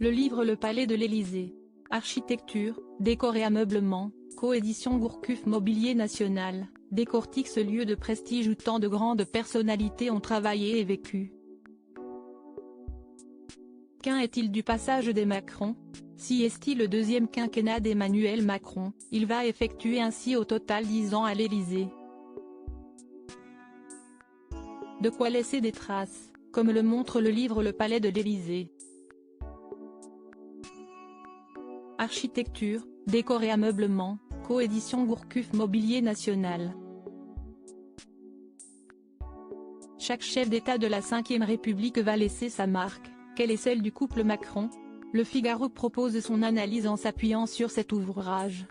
Le livre Le Palais de l'Élysée. Architecture, décor et ameublement, coédition Gourcuff Mobilier National, décortique ce lieu de prestige où tant de grandes personnalités ont travaillé et vécu. Qu'en est-il du passage des Macron? Si est-il le deuxième quinquennat d'Emmanuel Macron, il va effectuer ainsi au total 10 ans à l'Élysée. De quoi laisser des traces, comme le montre le livre Le Palais de l'Élysée. Architecture, décor et ameublement, coédition Gourcuff Mobilier National. Chaque chef d'État de la Ve République va laisser sa marque. Quelle est celle du couple Macron? Le Figaro propose son analyse en s'appuyant sur cet ouvrage.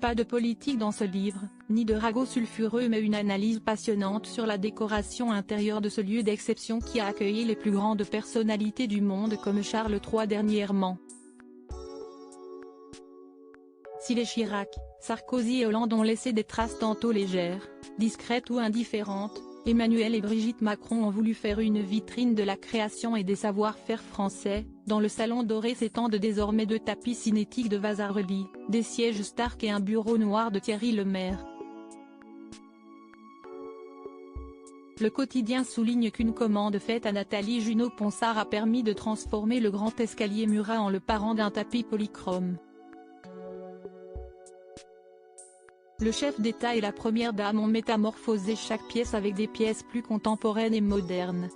Pas de politique dans ce livre, ni de ragots sulfureux mais une analyse passionnante sur la décoration intérieure de ce lieu d'exception qui a accueilli les plus grandes personnalités du monde comme Charles III dernièrement. Si les Chirac, Sarkozy et Hollande ont laissé des traces tantôt légères, discrètes ou indifférentes, Emmanuel et Brigitte Macron ont voulu faire une vitrine de la création et des savoir-faire français. Dans le salon doré s'étendent désormais 2 tapis cinétiques de Vasarely, des sièges Stark et un bureau noir de Thierry Lemaire. Le quotidien souligne qu'une commande faite à Nathalie Junot-Ponsard a permis de transformer le grand escalier Murat en le parent d'un tapis polychrome. Le chef d'État et la première dame ont métamorphosé chaque pièce avec des pièces plus contemporaines et modernes.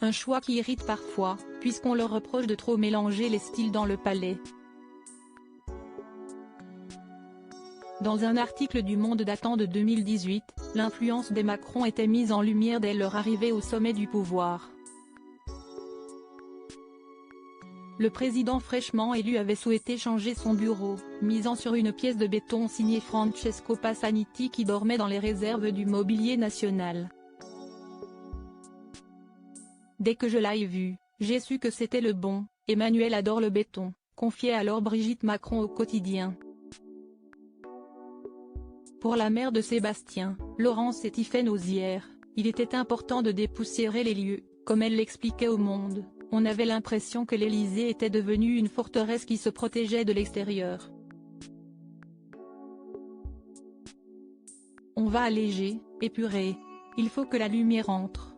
Un choix qui irrite parfois, puisqu'on leur reproche de trop mélanger les styles dans le palais. Dans un article du Monde datant de 2018, l'influence des Macron était mise en lumière dès leur arrivée au sommet du pouvoir. Le président fraîchement élu avait souhaité changer son bureau, misant sur une pièce de béton signée Francesco Passaniti qui dormait dans les réserves du mobilier national. Dès que je l'ai vu, j'ai su que c'était le bon. Emmanuel adore le béton, confiait alors Brigitte Macron au quotidien. Pour la mère de Sébastien, Laurence et Tiffaine Auzière, il était important de dépoussiérer les lieux, comme elle l'expliquait au Monde. On avait l'impression que l'Élysée était devenue une forteresse qui se protégeait de l'extérieur. On va alléger, épurer. Il faut que la lumière entre.